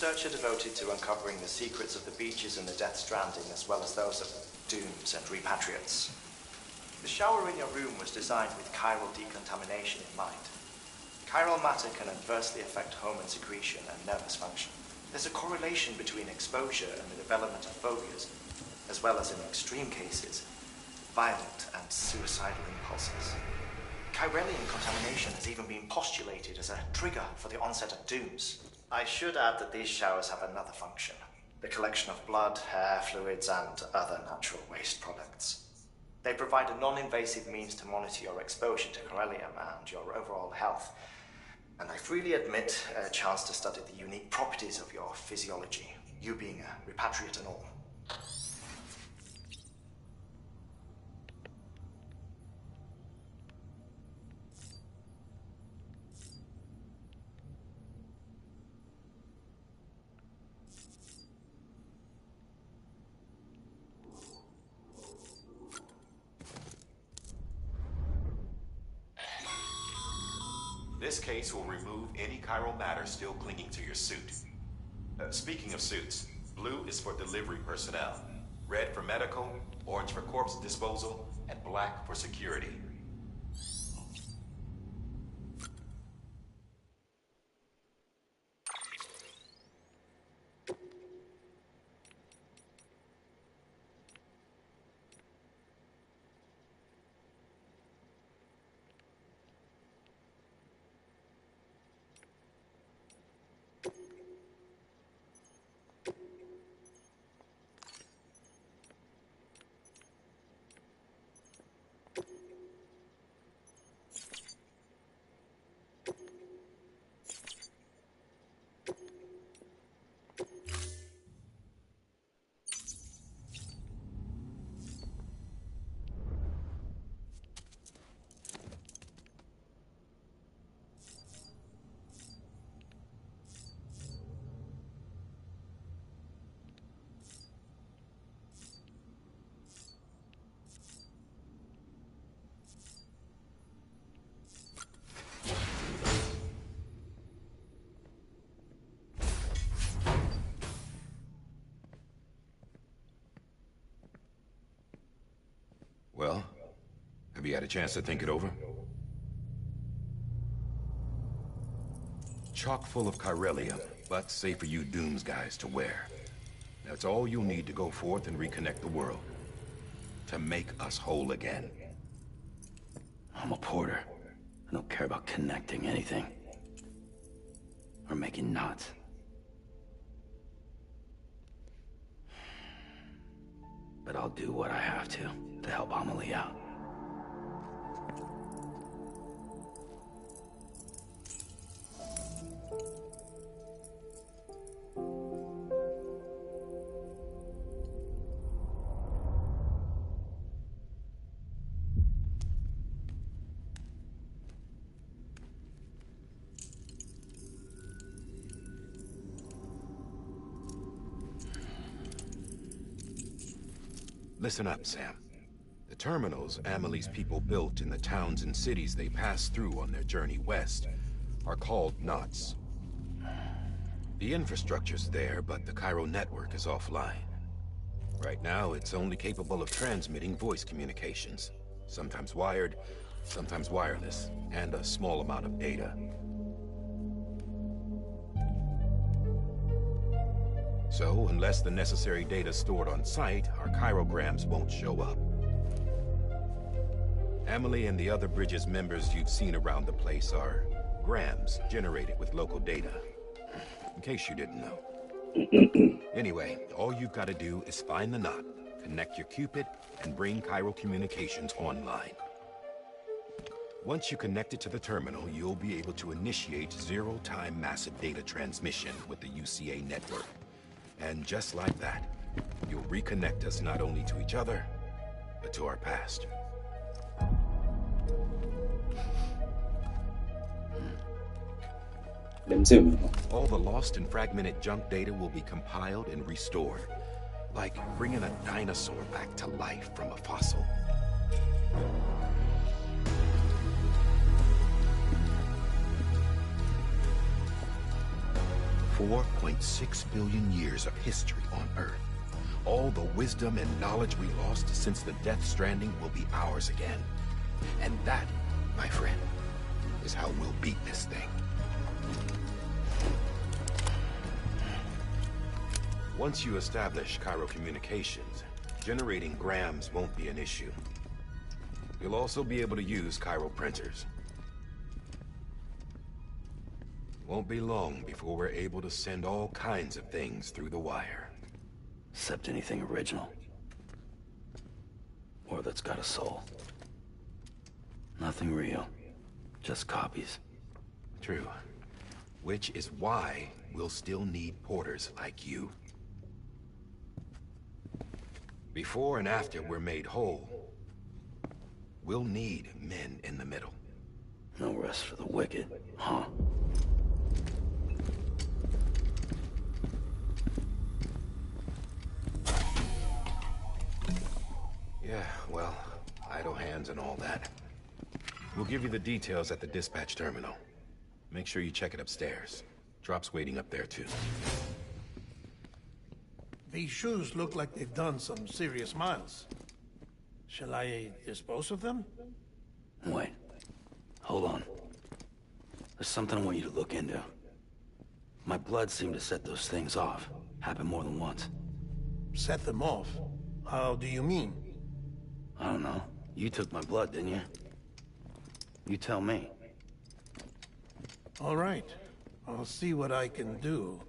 researcher devoted to uncovering the secrets of the beaches and the Death Stranding, as well as those of dooms and repatriates. The shower in your room was designed with chiral decontamination in mind. Chiral matter can adversely affect hormone secretion and nervous function. There's a correlation between exposure and the development of phobias, as well as, in extreme cases, violent and suicidal impulses. Chiralian contamination has even been postulated as a trigger for the onset of dooms. I should add that these showers have another function: the collection of blood, hair, fluids, and other natural waste products. They provide a non-invasive means to monitor your exposure to chiralium and your overall health, and I freely admit a chance to study the unique properties of your physiology, you being a repatriate and all. This case will remove any chiral matter still clinging to your suit. Speaking of suits, blue is for delivery personnel, red for medical, orange for corpse disposal, and black for security. Well, have you had a chance to think it over? Chock full of chiralium, but safe for you Dooms guys to wear. That's all you'll need to go forth and reconnect the world. To make us whole again. I'm a porter. I don't care about connecting anything. Or making knots. But I'll do what I have to help Amelie out. Listen up, Sam. The terminals Amelie's people built in the towns and cities they passed through on their journey west are called knots. The infrastructure's there, but the chiral network is offline. Right now, it's only capable of transmitting voice communications. Sometimes wired, sometimes wireless, and a small amount of data. So, unless the necessary data's stored on site, our chirograms won't show up. Amelie and the other Bridges members you've seen around the place are grams generated with local data. In case you didn't know. Anyway, all you've got to do is find the knot, connect your Cupid, and bring chiral communications online. Once you connect it to the terminal, you'll be able to initiate zero-time massive data transmission with the UCA network. And just like that, you'll reconnect us not only to each other, but to our past. All the lost and fragmented junk data will be compiled and restored, like bringing a dinosaur back to life from a fossil. 4.6 billion years of history on Earth. All the wisdom and knowledge we lost since the Death Stranding will be ours again. And that, my friend, is how we'll beat this thing. Once you establish Cairo communications, generating grams won't be an issue. You'll also be able to use Cairo printers. Won't be long before we're able to send all kinds of things through the wire. Except anything original. Or that's got a soul. Nothing real. Just copies. True. Which is why we'll still need porters like you. Before and after we're made whole, we'll need men in the middle. No rest for the wicked, huh? Yeah, well, idle hands and all that. We'll give you the details at the dispatch terminal. Make sure you check it upstairs. Drop's waiting up there, too. These shoes look like they've done some serious miles. Shall I dispose of them? Wait. Hold on. There's something I want you to look into. My blood seemed to set those things off. Happened more than once. Set them off? How do you mean? I don't know. You took my blood, didn't you? You tell me. All right. I'll see what I can do.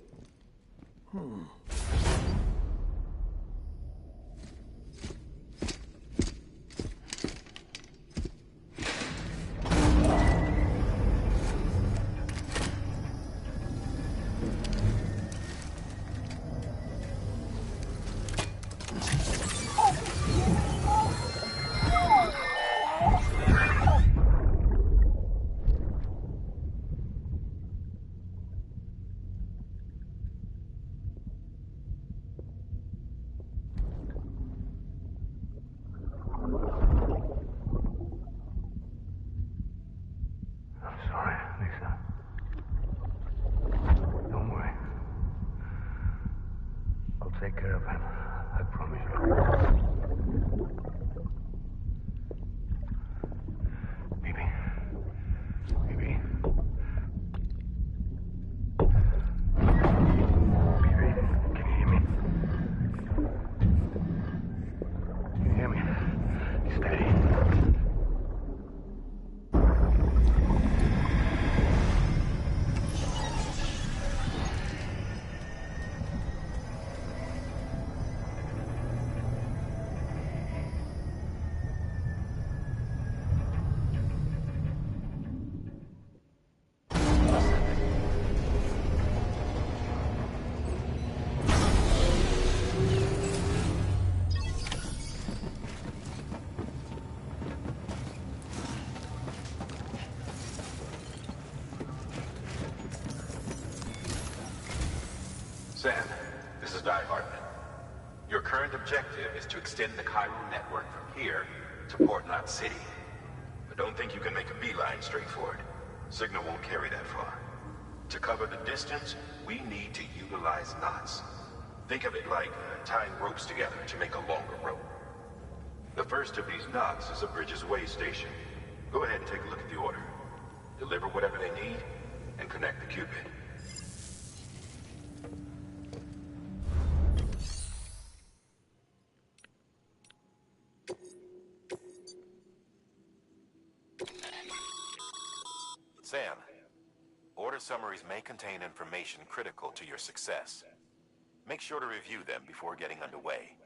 Sorry, Lisa. Don't worry. I'll take care of him. I promise you. Baby. Baby. Baby, can you hear me? Can you hear me? Steady. Sam, this is Di Hartman. Your current objective is to extend the Cairo network from here to Port Knot City. But don't think you can make a beeline straight for it. Signal won't carry that far. To cover the distance, we need to utilize knots. Think of it like tying ropes together to make a longer rope. The first of these knots is a Bridges Way station. Go ahead and take a look at the order. Deliver whatever they need, and connect the Cupid. Sam, order summaries may contain information critical to your success. Make sure to review them before getting underway.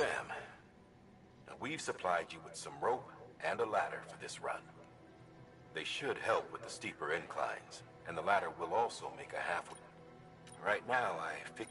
Sam, now we've supplied you with some rope and a ladder for this run. They should help with the steeper inclines, and the ladder will also make a halfway. Right now, I think...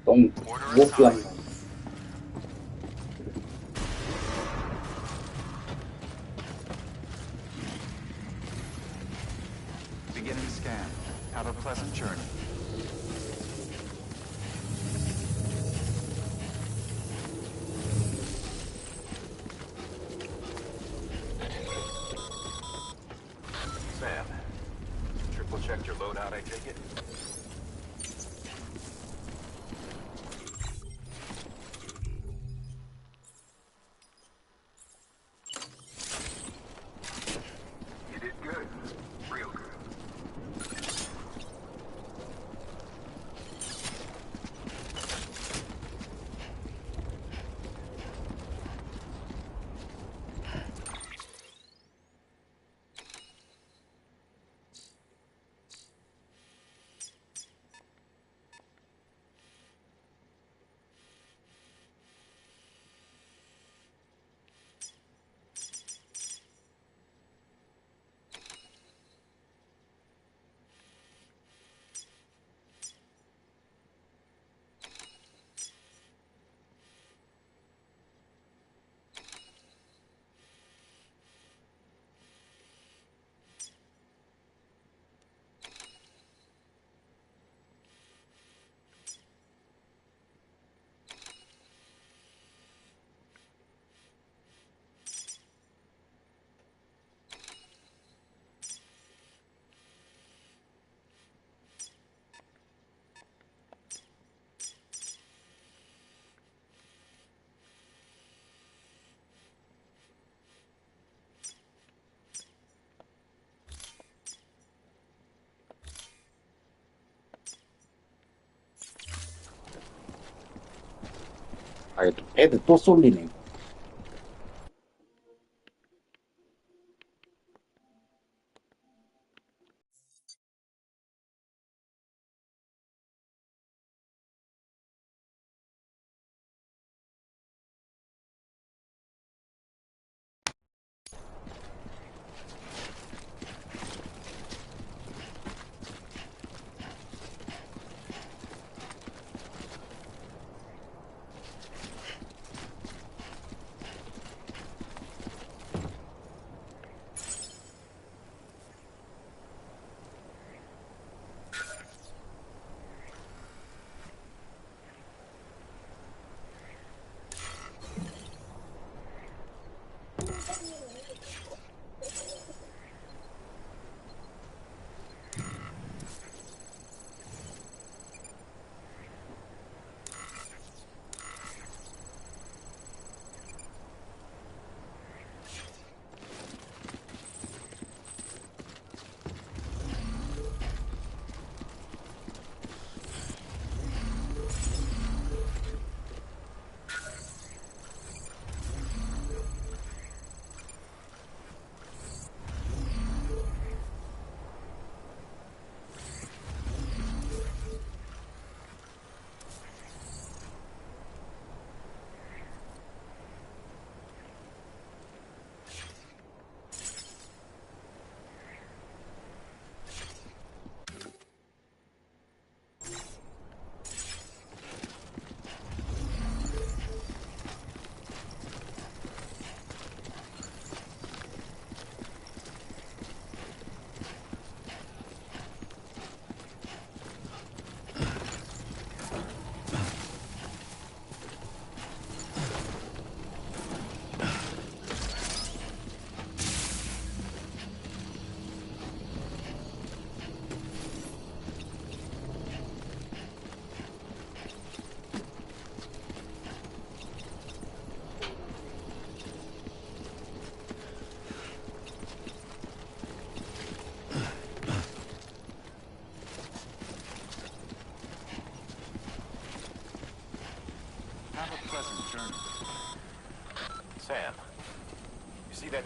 ต้องวกลัง Beginning scan. Have a pleasant journey. Sam, triple checked your loadout, I take it? You did good. Real good. 애들 또 쏠리네.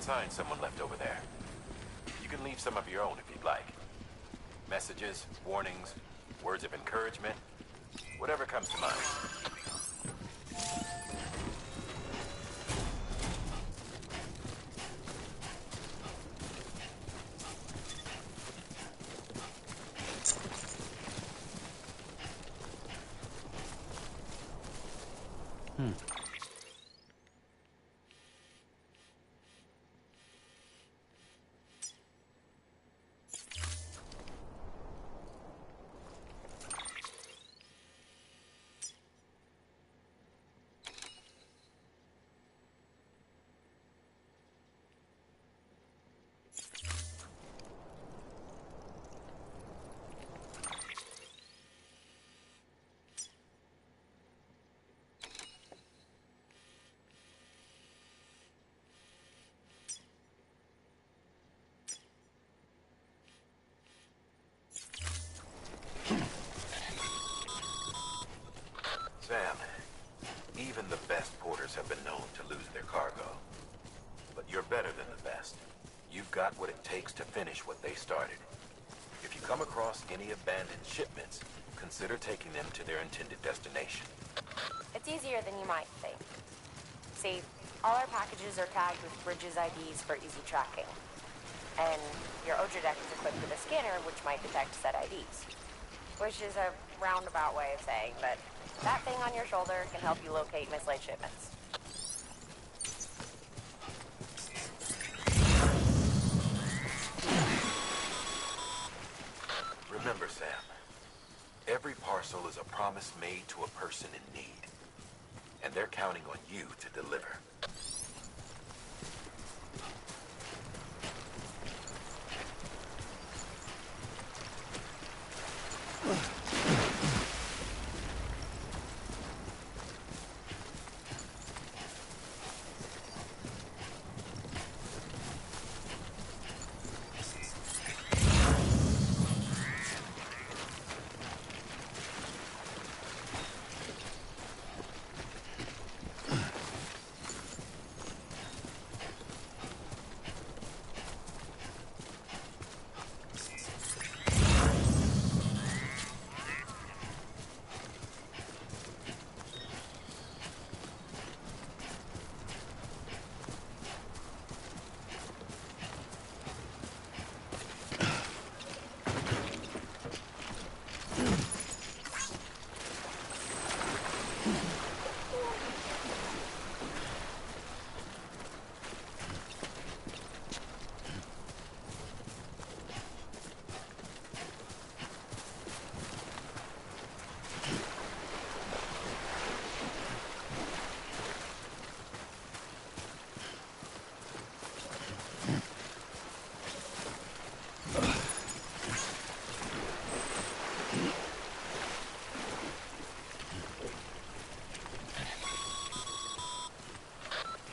favorite sign someone left over there. You can leave some of your own if you'd like. Messages, warnings, words of encouragement, whatever comes to mind. Sam, even the best porters have been known to lose their cargo. But you're better than the best. You've got what it takes to finish what they started. If you come across any abandoned shipments, consider taking them to their intended destination. It's easier than you might think. See, all our packages are tagged with Bridges IDs for easy tracking. And your Odra deck is equipped with a scanner which might detect said IDs. Which is a roundabout way of saying that that thing on your shoulder can help you locate mislaid shipments. Remember, Sam, every parcel is a promise made to a person in need. And they're counting on you to deliver.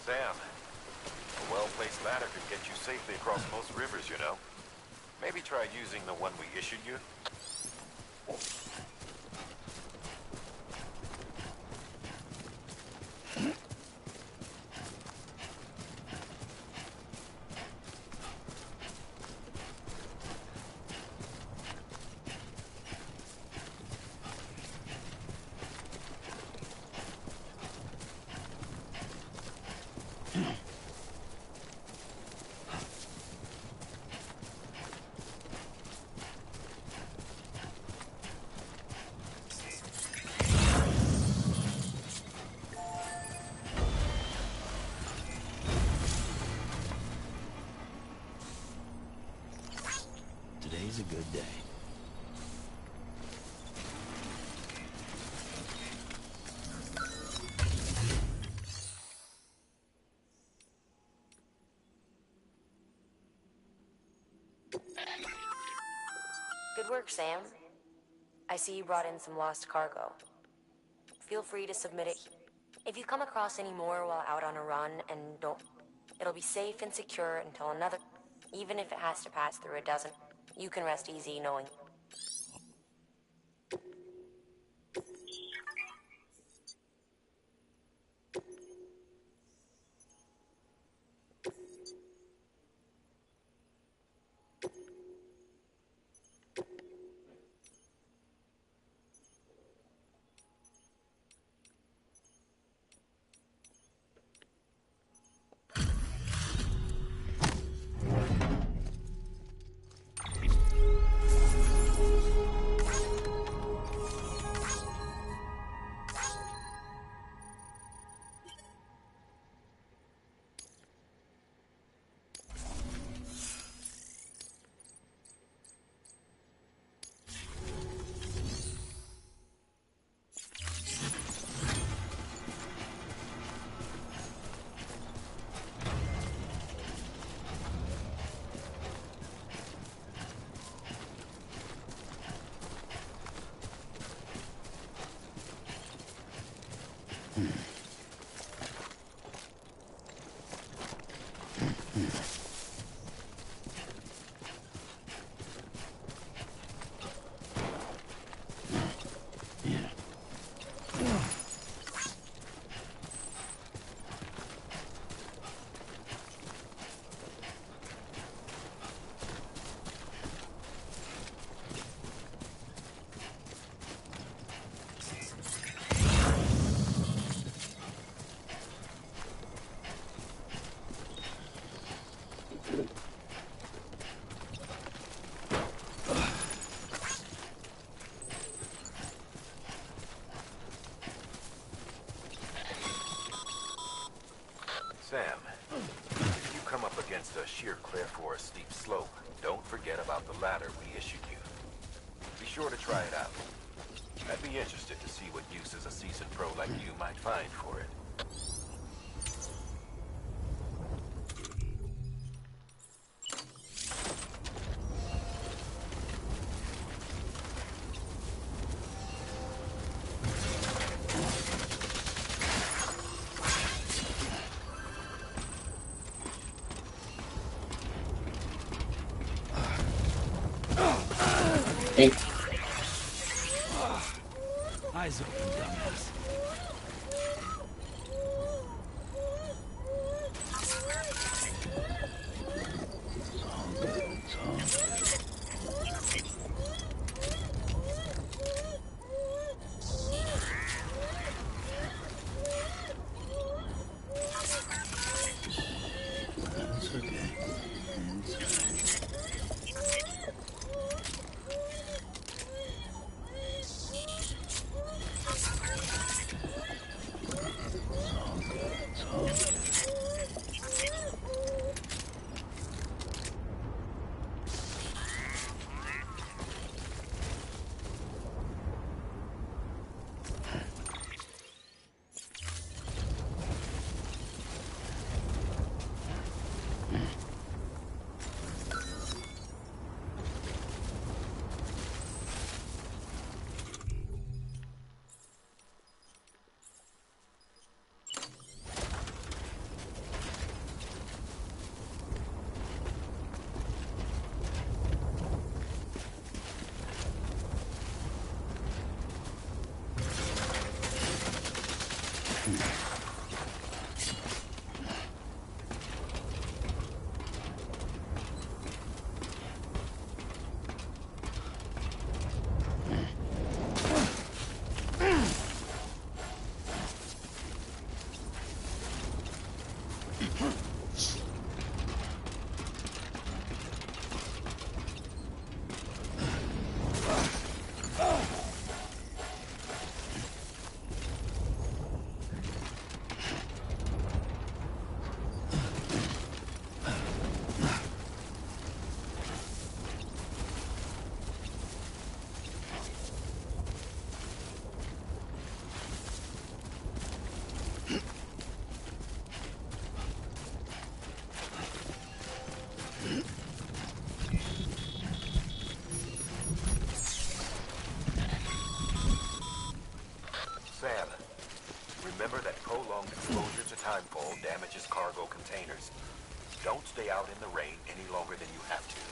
Sam, a well-placed ladder could get you safely across most rivers, you know. Maybe try using the one we issued you. Today's a good day. Good work, Sam. I see you brought in some lost cargo. Feel free to submit it. If you come across any more while out on a run and don't... It'll be safe and secure until another... Even if it has to pass through a dozen, you can rest easy knowing... a sheer cliff or a steep slope, don't forget about the ladder we issued you. Be sure to try it out. I'd be interested to see what uses a seasoned pro like you might find for it. Hey, Eyes open, dumbass. That's okay. Sam, remember that prolonged exposure to timefall damages cargo containers. Don't stay out in the rain any longer than you have to.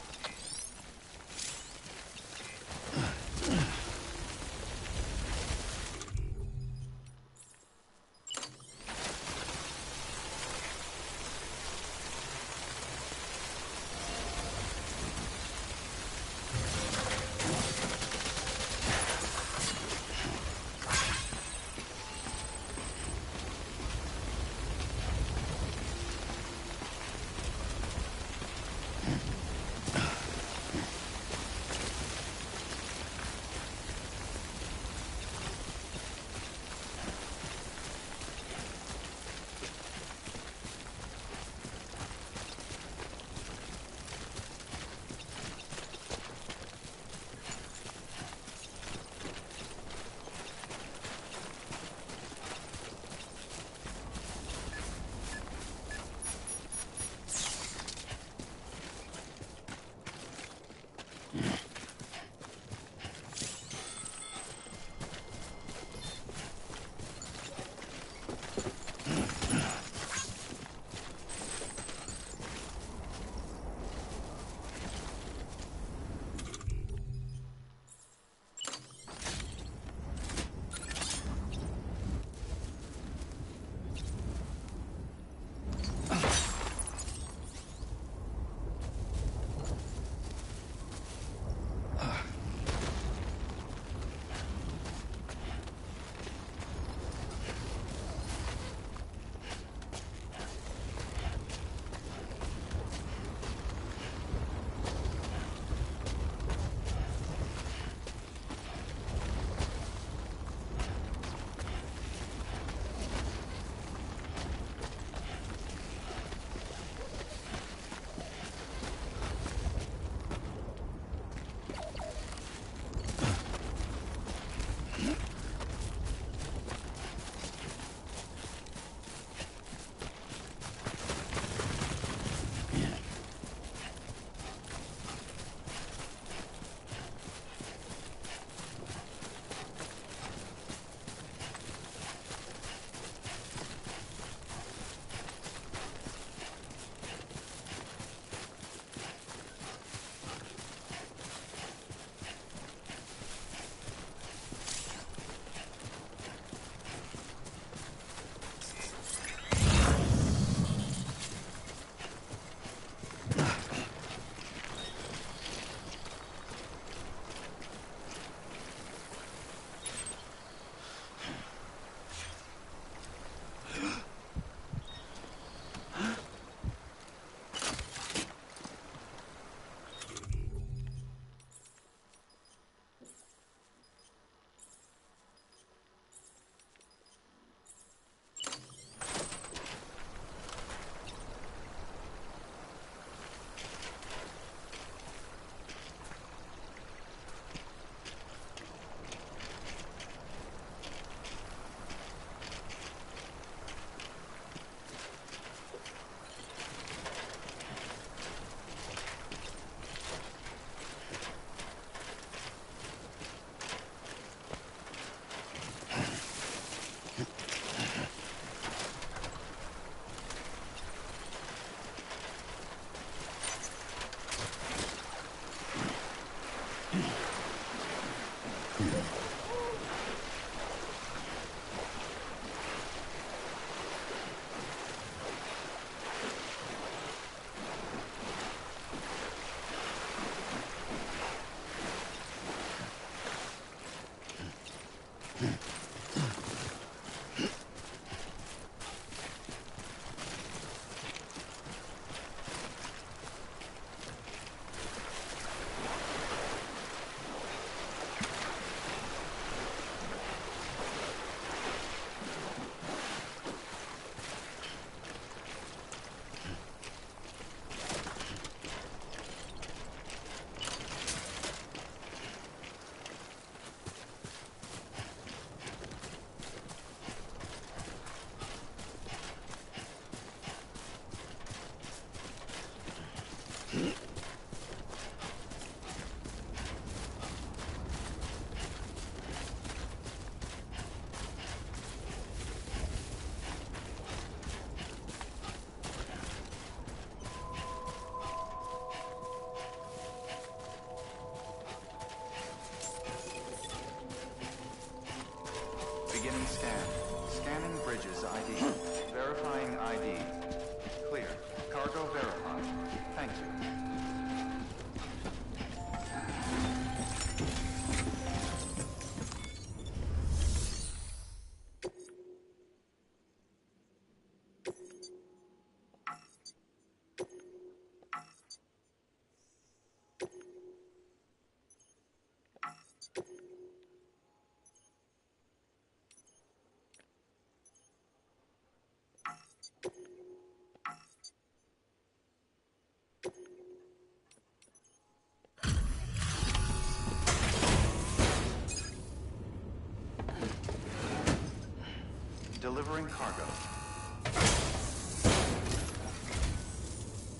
delivering cargo.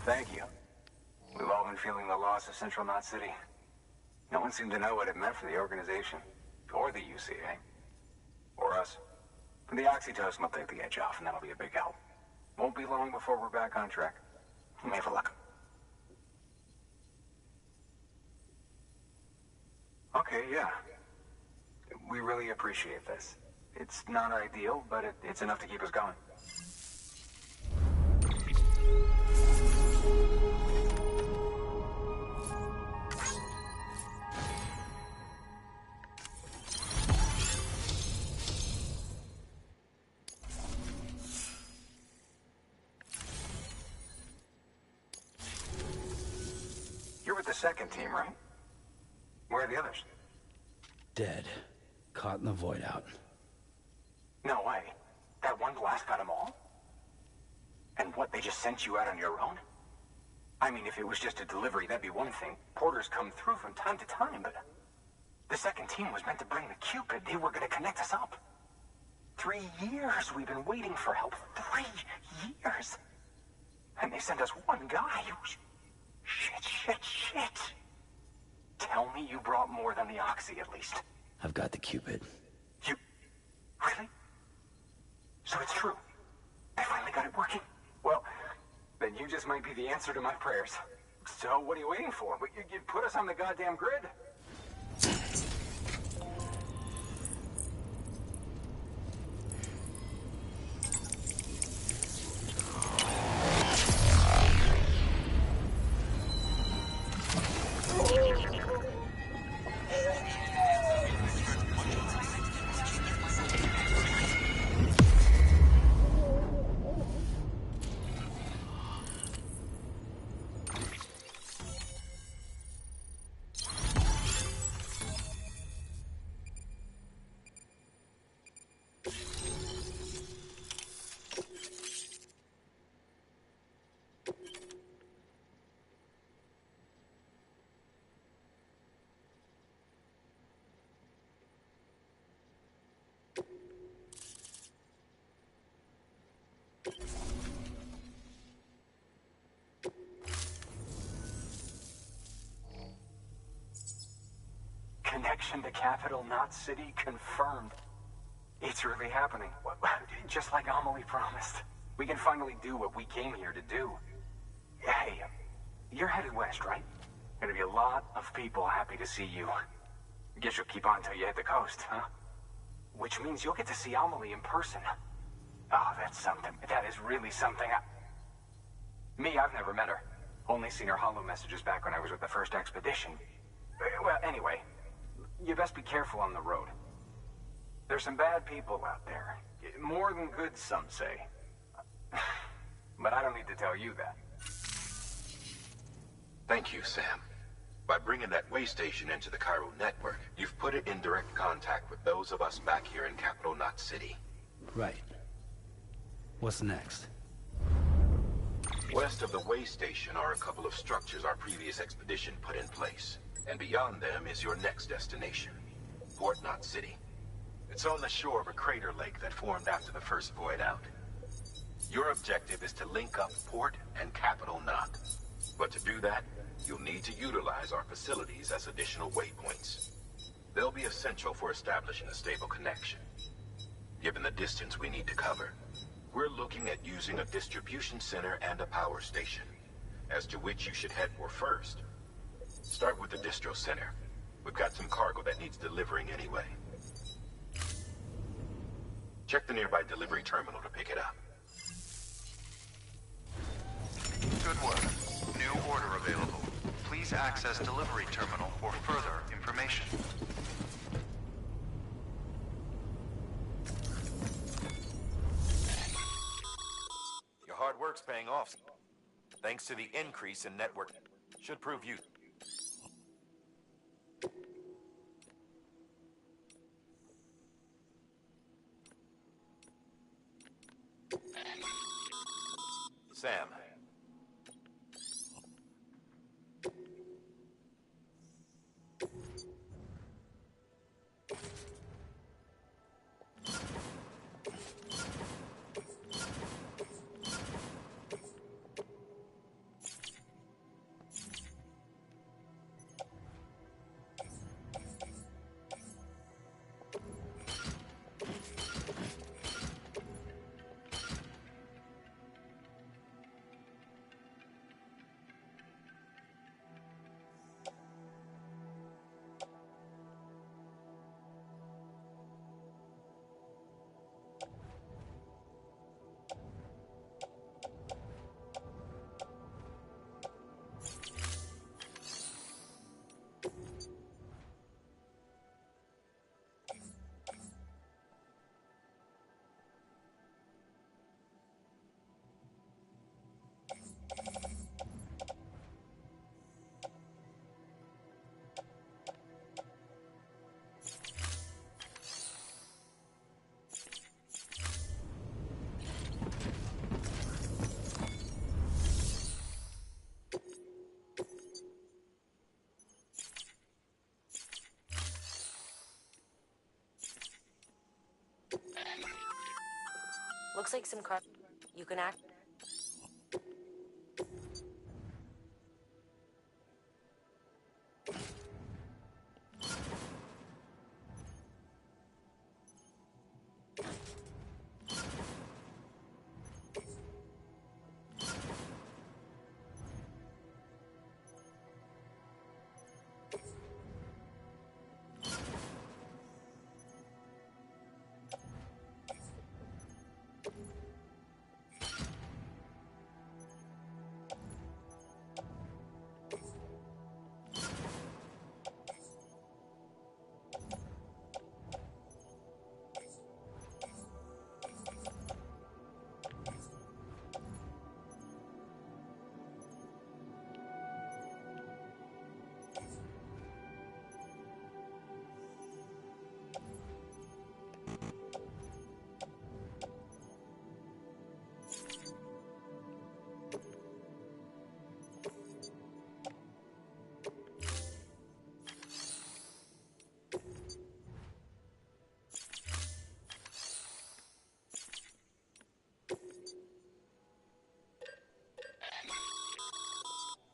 Thank you. We've all been feeling the loss of Central Knot City. No one seemed to know what it meant for the organization, or the UCA, or us. The oxytocin will take the edge off, and that'll be a big help. Won't be long before we're back on track. You may have luck. Okay, yeah. We really appreciate this. It's not ideal, but it's enough to keep us going. You're with the second team, right? Where are the others? Dead. Caught in the void out. No way. That one blast got them all? And what, they just sent you out on your own? I mean, if it was just a delivery, that'd be one thing. Porters come through from time to time, but... The second team was meant to bring the Cupid. They were gonna connect us up. 3 years we've been waiting for help. 3 years! And they sent us one guy. Shit. Tell me you brought more than the Oxy, at least. I've got the Cupid. You... Really? So it's true. They finally got it working. Well, then you just might be the answer to my prayers. So what are you waiting for? You put us on the goddamn grid? Connection to Capital Knot City confirmed. It's really happening. Just like Amelie promised. We can finally do what we came here to do. Hey, you're headed west, right? Gonna be a lot of people happy to see you. Guess you'll keep on till you hit the coast, huh? Which means you'll get to see Amelie in person. Oh, that's something. That is really something. Me, I've never met her. Only seen her holo messages back when I was with the first expedition. Well, anyway, you best be careful on the road. There's some bad people out there. More than good, some say. But I don't need to tell you that. Thank you, Sam. By bringing that way station into the Cairo network, you've put it in direct contact with those of us back here in Capital Knot City. Right. What's next? West of the way station are a couple of structures our previous expedition put in place. And beyond them is your next destination, Port Knot City. It's on the shore of a crater lake that formed after the first void out. Your objective is to link up Port and Capital Knot. But to do that, you'll need to utilize our facilities as additional waypoints. They'll be essential for establishing a stable connection. Given the distance we need to cover, we're looking at using a distribution center and a power station, as to which you should head for first. Start with the distro center. We've got some cargo that needs delivering anyway. Check the nearby delivery terminal to pick it up. Good work. New order available. Please access delivery terminal for further information. Your hard work's paying off. Thanks to the increase in network. Should prove you. Sam. Looks like some car... You can act...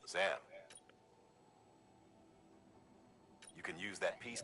Sam. You can use that piece.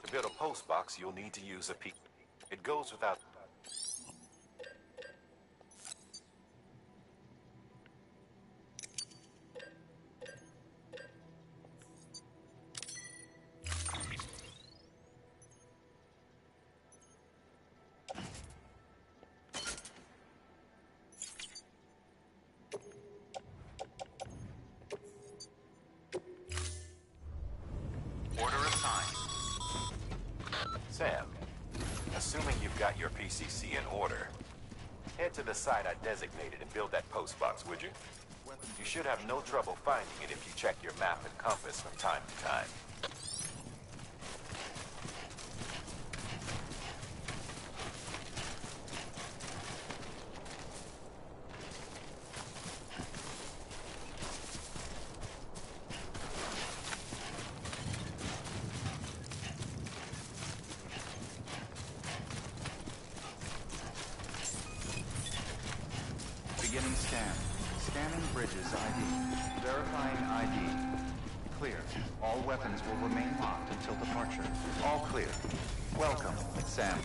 To build a post box, you'll need to use a P. It goes without... Order assigned. Sam, assuming you've got your PCC in order, head to the site I designated and build that post box, would you? You should have no trouble finding it if you check your map and compass from time to time. Beginning scan. Scanning bridges ID. Verifying ID. Clear. All weapons will remain locked until departure. All clear. Welcome, Sam.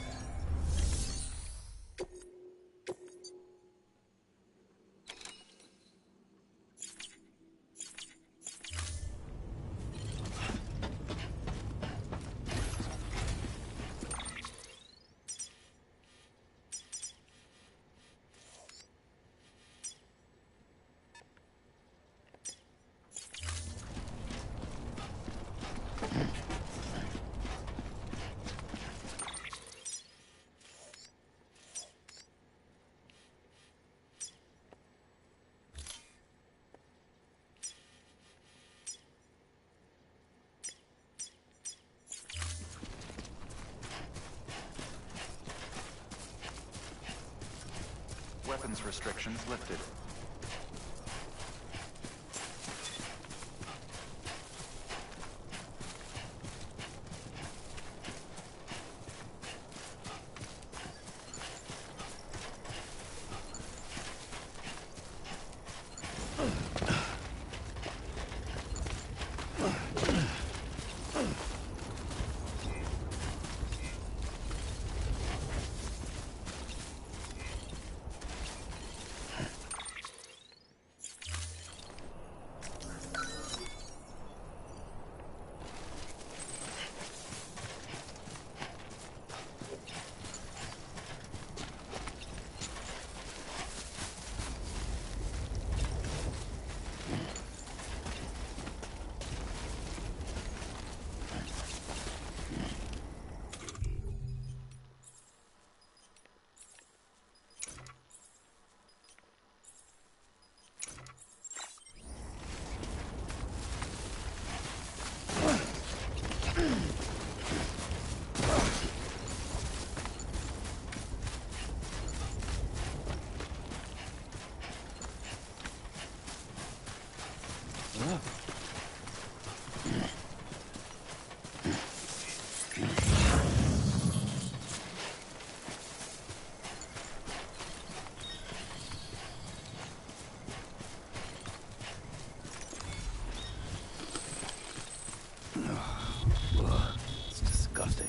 weapons restrictions lifted. It's disgusting.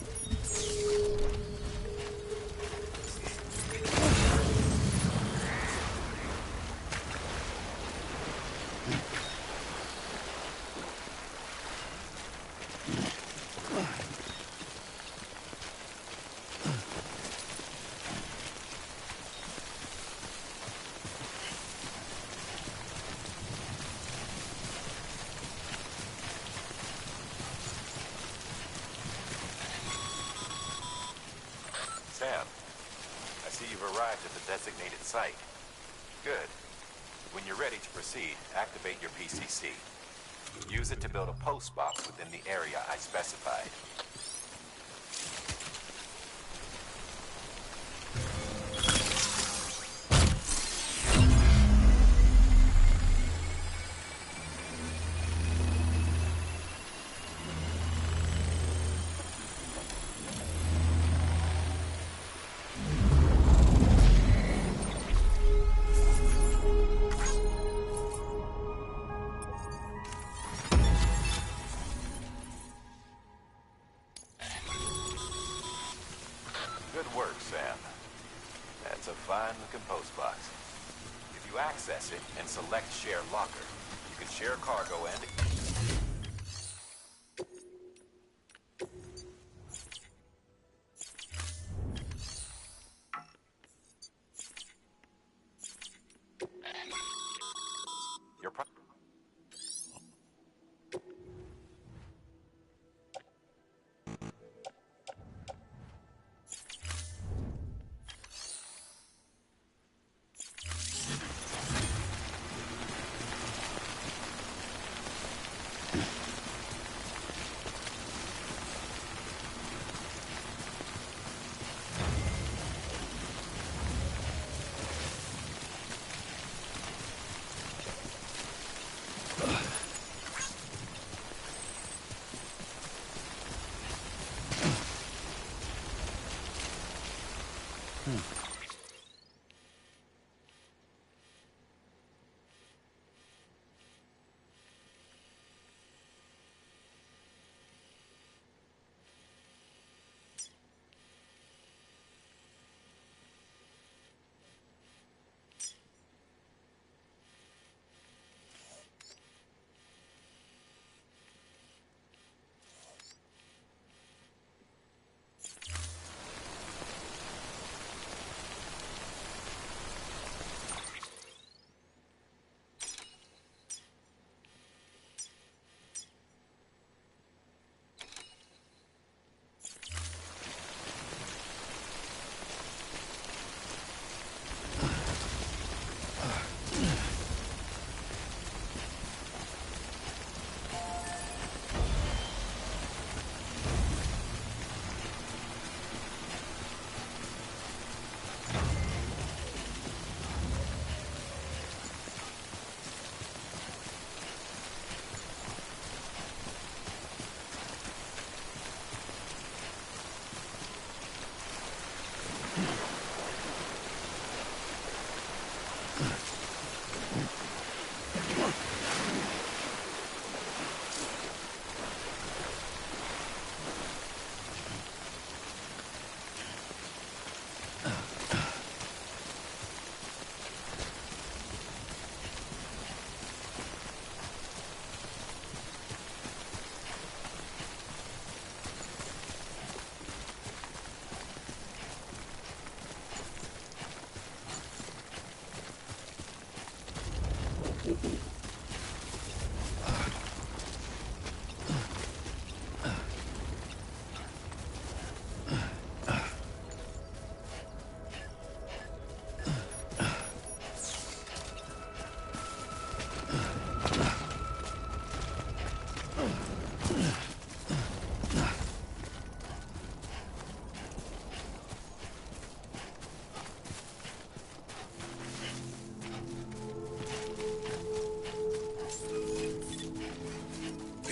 Sam, I see you've arrived at the designated site. Good. When you're ready to proceed, activate your PCC. Use it to build a post box within the area I specified. Good work, Sam. That's a fine-looking post box. If you access it and select Share Locker, you can share cargo and... Your pro-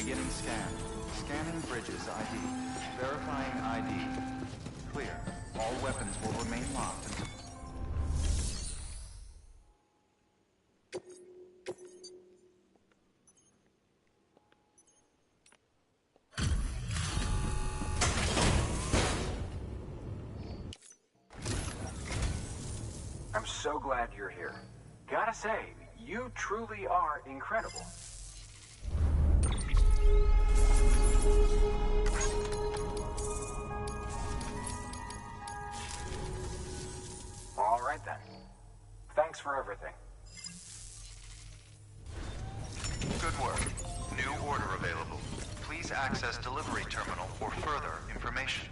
Beginning scan. Scanning bridges ID. Verifying ID. Clear. All weapons will remain locked until... I'm so glad you're here. Gotta say, you truly are incredible. All right then. Thanks for everything. Good work. New order available. Please access delivery terminal for further information.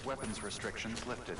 Weapons restrictions lifted.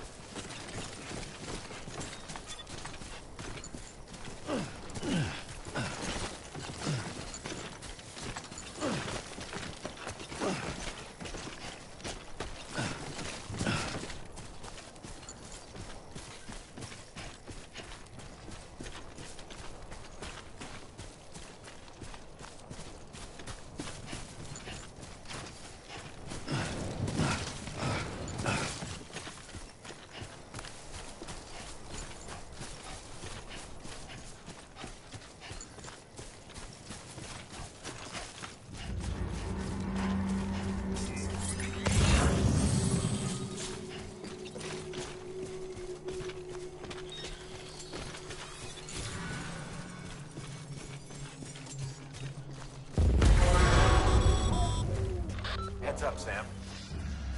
Sam.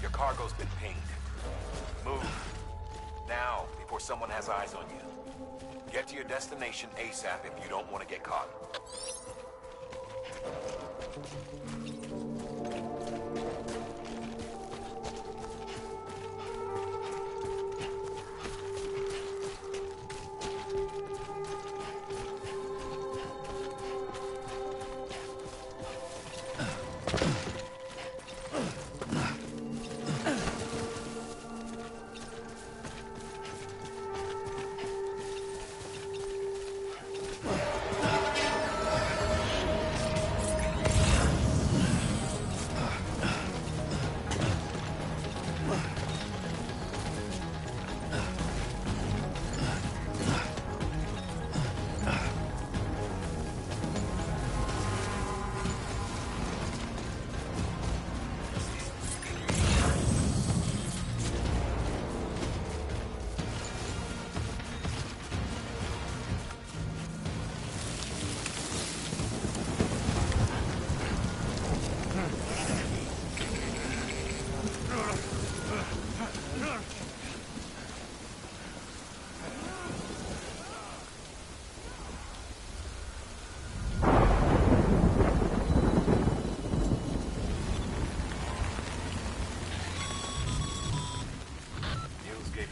Your cargo's been pinged. Move. Now, before someone has eyes on you. Get to your destination ASAP if you don't want to get caught.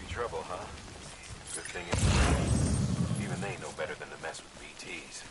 Trouble, huh? Good thing it's even they know better than to mess with BTs.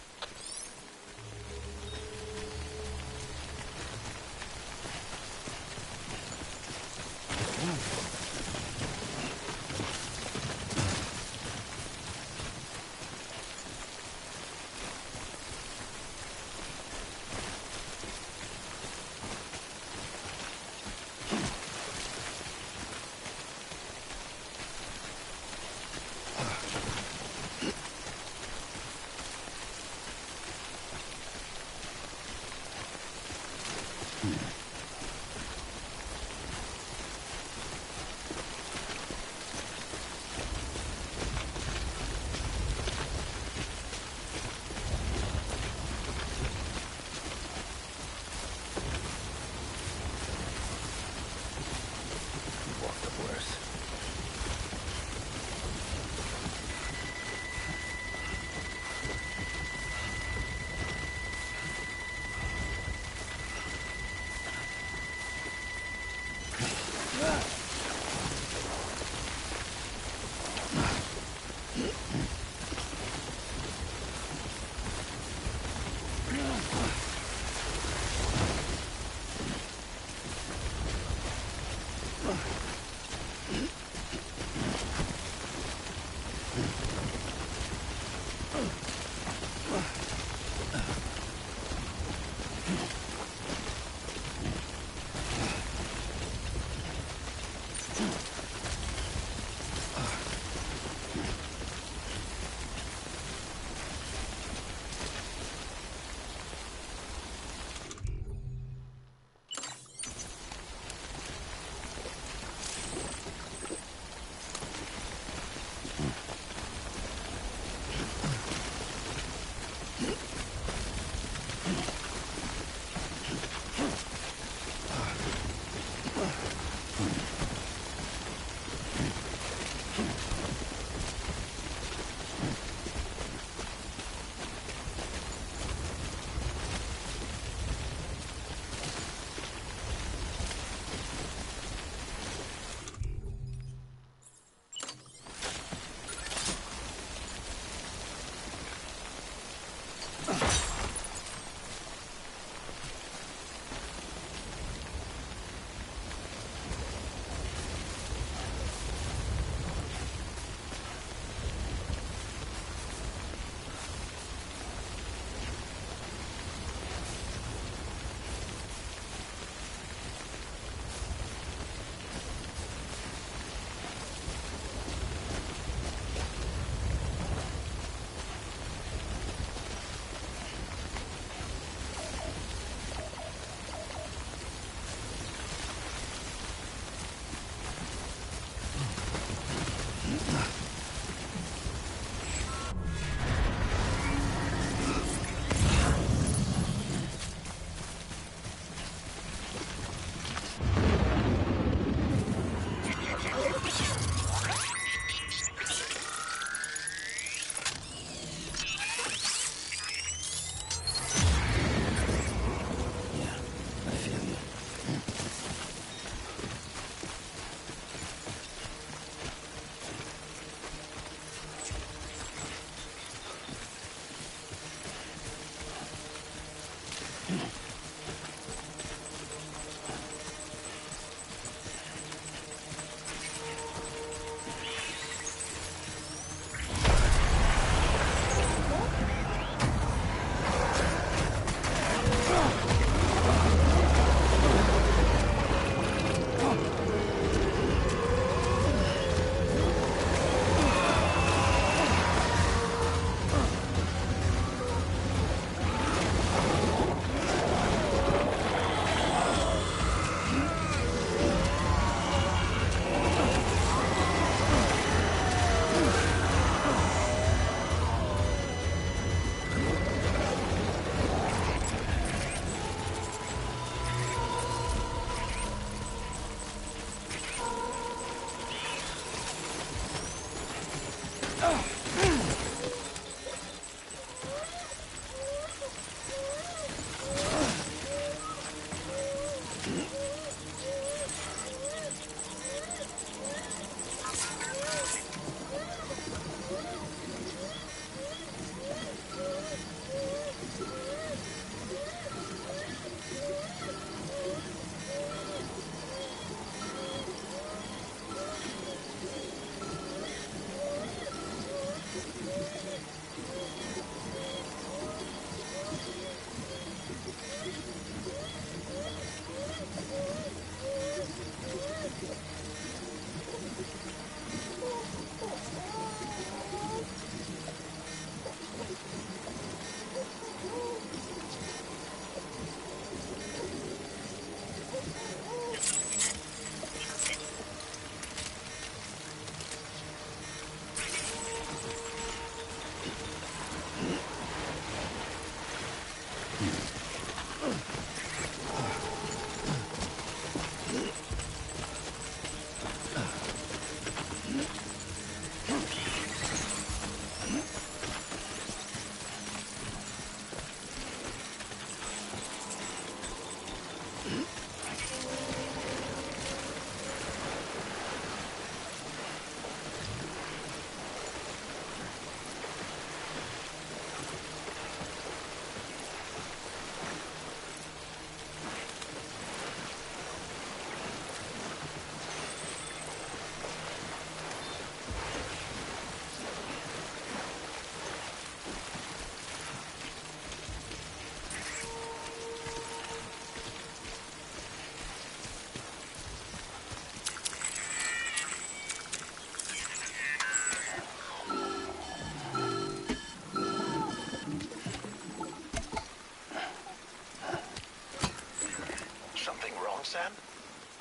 Sam?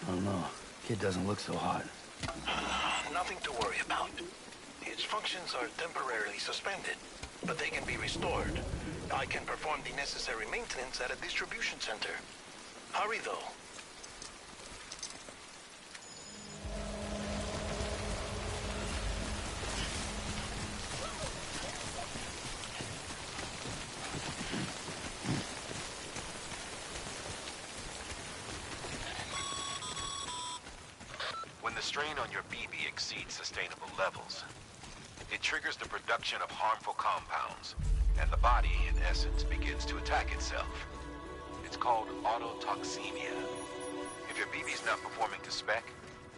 I don't know. Kid doesn't look so hot. Nothing to worry about. Its functions are temporarily suspended, but they can be restored. I can perform the necessary maintenance at a distribution center. Hurry, though. When the strain on your BB exceeds sustainable levels, it triggers the production of harmful compounds, and the body, in essence, begins to attack itself. It's called autotoxemia. If your BB's not performing to spec,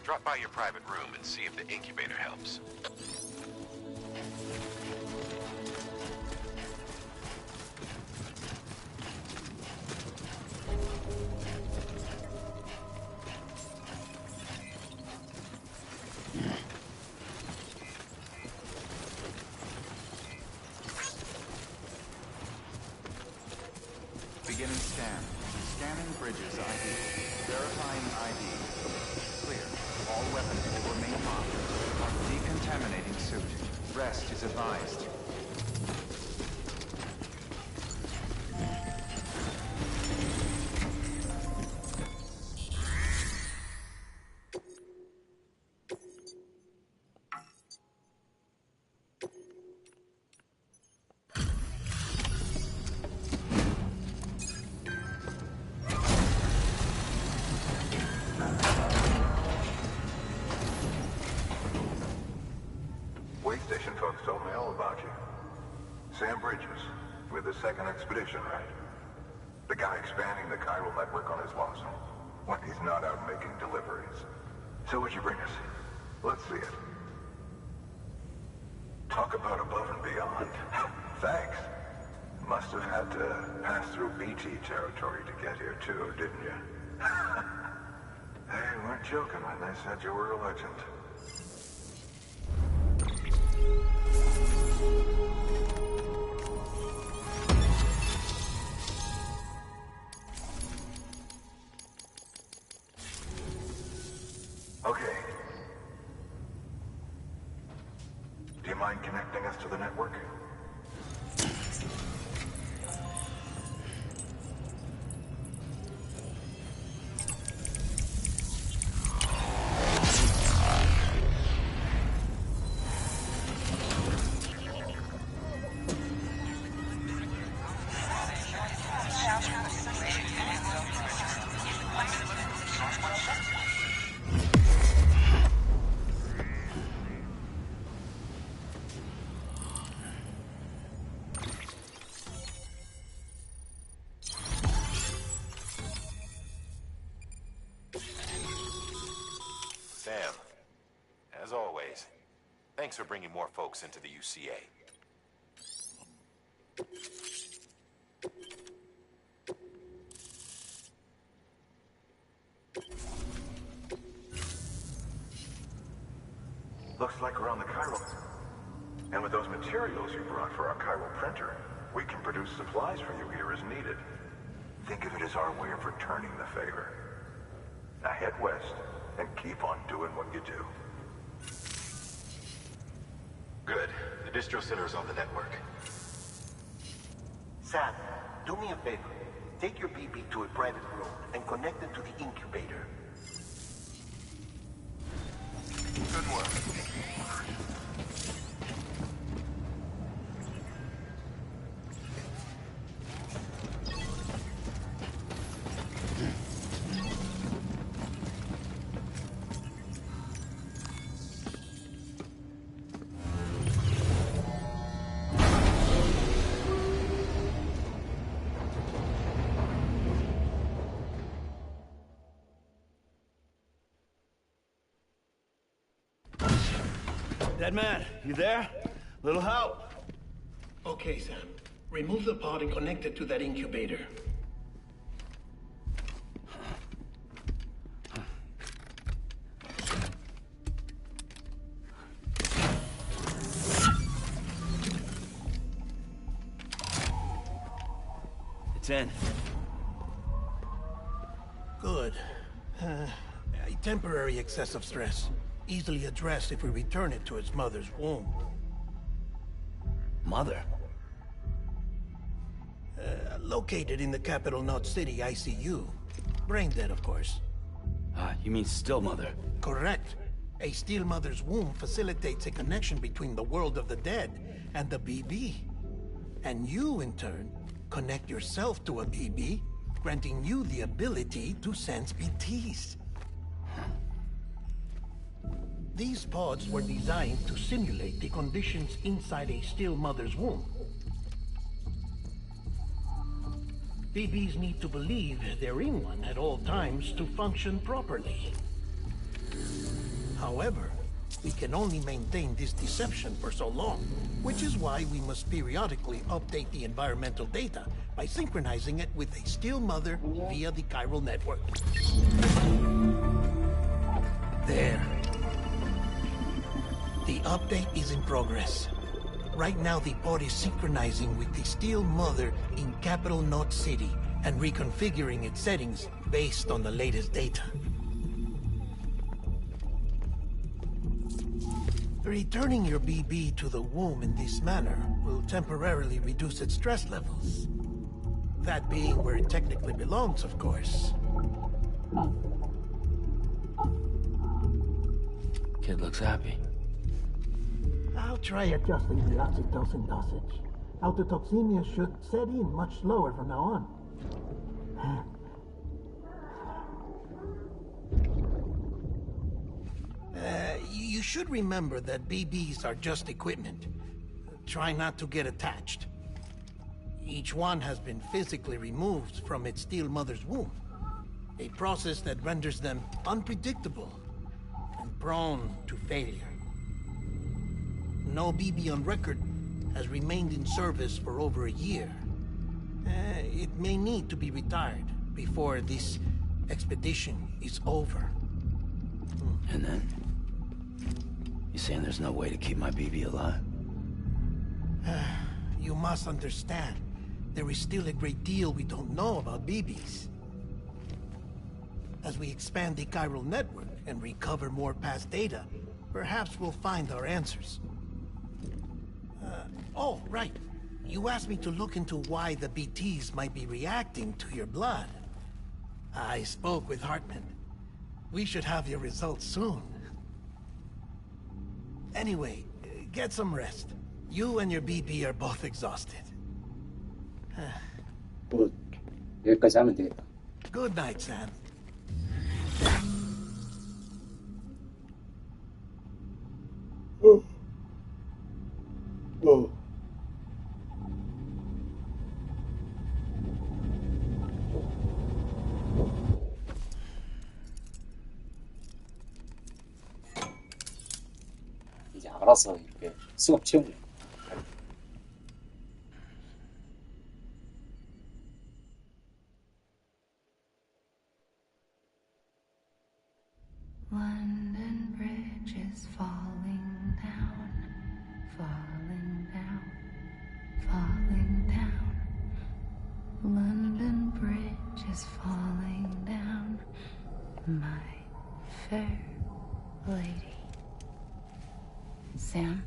drop by your private room and see if the incubator helps. Beginning scan. Scanning Bridges ID. Verifying ID. Clear. All weapons will remain locked. Decontaminating suit. Rest is advised. Waystation folks told me all about you. Sam Bridges, with the second expedition, right? The guy expanding the chiral network on his lonesome. When he's not out making deliveries. So what'd you bring us? Let's see it. Talk about above and beyond. Thanks. Must have had to pass through BT territory to get here too, didn't you? They weren't joking when they said you were a legend. Okay. Do you mind connecting us to the network? Sam, as always, thanks for bringing more folks into the UCA. Looks like we're on the chiral. And with those materials you brought for our chiral printer, we can produce supplies for you here as needed. Think of it as our way of returning the favor. Now head west and keep on doing what you do. Good. The distro center is on the network. Sam, do me a favor. Take your BB to a private room and connect it to the incubator. Good work. Dead man, you there? Little help? Okay, Sam. Remove the pod and connect it to that incubator. It's in. Good. A temporary excessive stress. Easily addressed if we return it to its mother's womb. Mother? Located in the capital Knot City ICU. Brain dead, of course. You mean still mother? Correct. A still mother's womb facilitates a connection between the world of the dead and the BB. And you, in turn, connect yourself to a BB, granting you the ability to sense BTs. These pods were designed to simulate the conditions inside a still mother's womb. BBs need to believe they're in one at all times to function properly. However, we can only maintain this deception for so long, which is why we must periodically update the environmental data by synchronizing it with a still mother via the chiral network. There. The update is in progress. Right now, the pod is synchronizing with the still mother in capital Knot City and reconfiguring its settings based on the latest data. Returning your BB to the womb in this manner will temporarily reduce its stress levels. That being where it technically belongs, of course. Kid looks happy. I'll try adjusting the oxytocin dosage. Autotoxemia should set in much slower from now on. You should remember that BBs are just equipment. Try not to get attached. Each one has been physically removed from its steel mother's womb. A process that renders them unpredictable and prone to failure. No BB on record has remained in service for over a year. It may need to be retired before this expedition is over. And then? You saying there's no way to keep my BB alive? You must understand, there is still a great deal we don't know about BBs. As we expand the chiral network and recover more past data, perhaps we'll find our answers. Oh, right. You asked me to look into why the BTs might be reacting to your blood. I spoke with Hartman. We should have your results soon. Anyway, get some rest. You and your BB are both exhausted. 뭐 여기까지 하면 되겠다. Good night, Sam. 이제 알아서 이렇게 수업 채우네. London Bridge is falling down, falling down, falling down. London Bridge is falling down, my fair lady. Sam?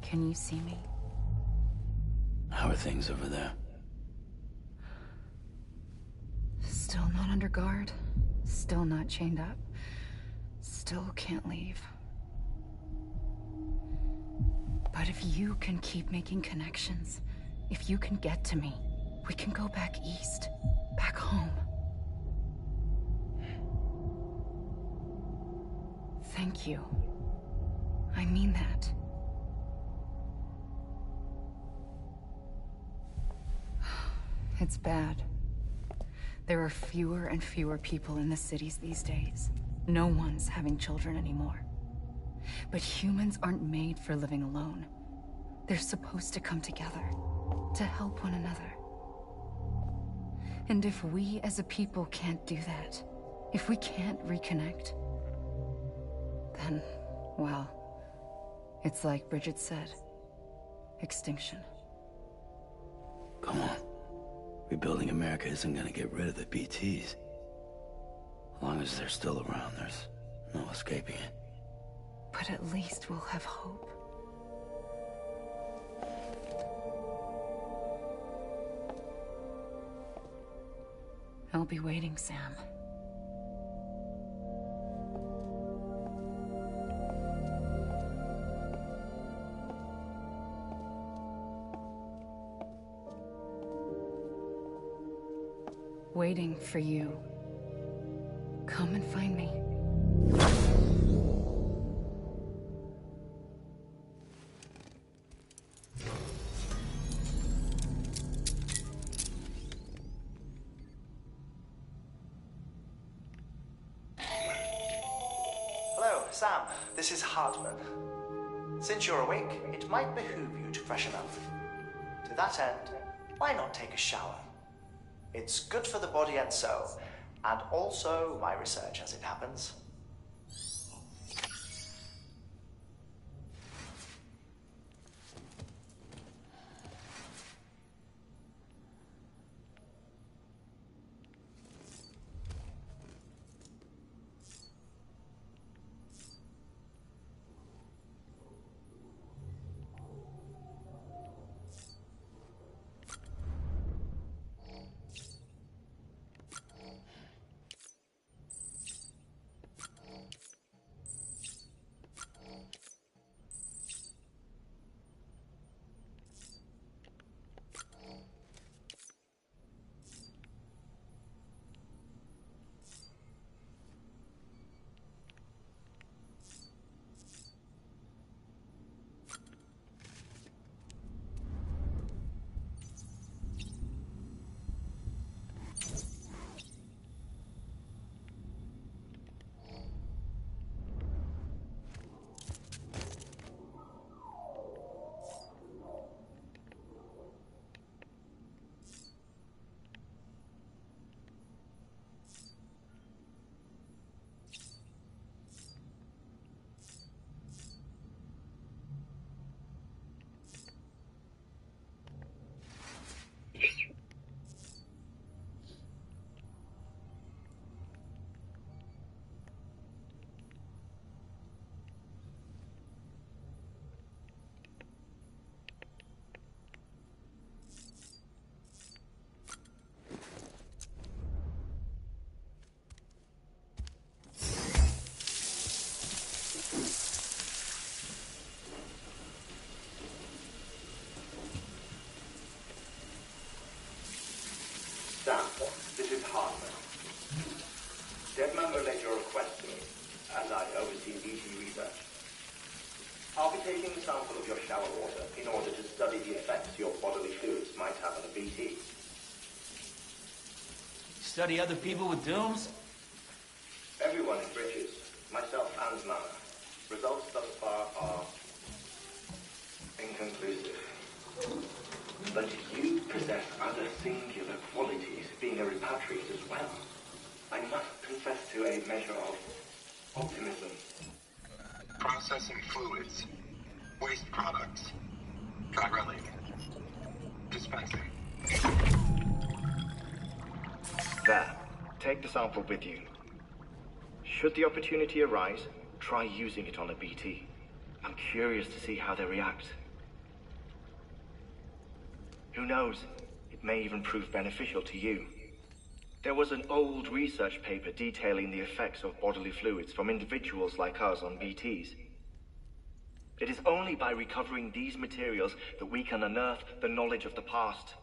Can you see me? How are things over there? Still not under guard. Still not chained up. Still can't leave. But if you can keep making connections, if you can get to me, we can go back east. Back home. Thank you. I mean that. It's bad. There are fewer and fewer people in the cities these days. No one's having children anymore. But humans aren't made for living alone. They're supposed to come together, to help one another. And if we as a people can't do that, if we can't reconnect, then, well, it's like Bridget said, extinction. Come on. Rebuilding America isn't gonna get rid of the BTs. As long as they're still around, there's no escaping it. But at least we'll have hope. I'll be waiting, Sam. Waiting for you. Come and find me. Hello, Sam. This is Hartman. Since you're awake, it might behoove you to freshen up. To that end, why not take a shower? It's good for the body and soul, and also my research as it happens. taking a sample of your shower water in order to study the effects your bodily fluids might have on a BT. Study other people with dooms? Everyone in Bridges, myself and Mana. Results thus far are inconclusive. But you possess other singular qualities, being a repatriate as well. I must confess to a measure of optimism. Processing fluids. Waste products. Drilling. Dispensing. There. Take the sample with you. Should the opportunity arise, try using it on a BT. I'm curious to see how they react. Who knows? It may even prove beneficial to you. There was an old research paper detailing the effects of bodily fluids from individuals like us on BTs. It is only by recovering these materials that we can unearth the knowledge of the past.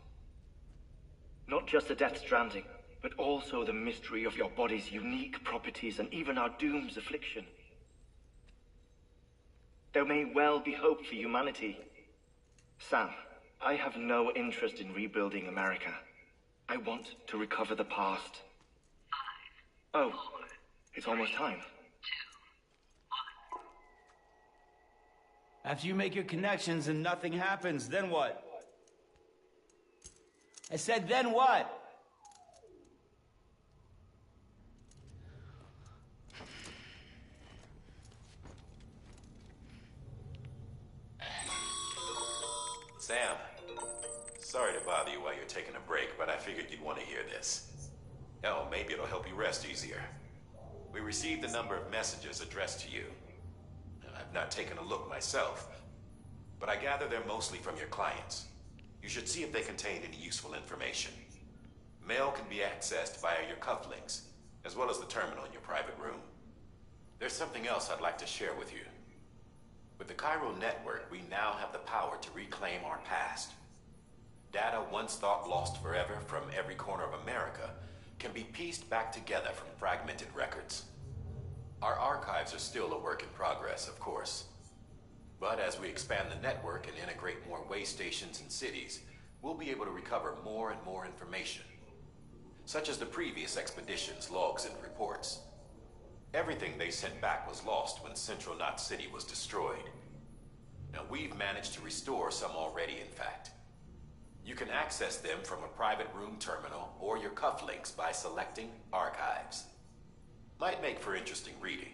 Not just the Death Stranding, but also the mystery of your body's unique properties and even our doom's affliction. There may well be hope for humanity. Sam, I have no interest in rebuilding America. I want to recover the past. 5, 4, it's almost time. 2, 1. After you make your connections and nothing happens, then what? I said, then what? Sam, sorry to bother you while you're taking a break, but I figured you'd want to hear this. Oh, maybe it'll help you rest easier. We received a number of messages addressed to you. I've not taken a look myself, but I gather they're mostly from your clients. You should see if they contain any useful information. Mail can be accessed via your cufflinks, as well as the terminal in your private room. There's something else I'd like to share with you. With the Chiral Network, we now have the power to reclaim our past. Data once thought lost forever from every corner of America can be pieced back together from fragmented records. Our archives are still a work in progress, of course. But as we expand the network and integrate more way stations and cities, we'll be able to recover more and more information, such as the previous expedition's logs and reports. Everything they sent back was lost when Central Knot City was destroyed. Now we've managed to restore some already, in fact. You can access them from a private room terminal or your cufflinks by selecting Archives. Might make for interesting reading.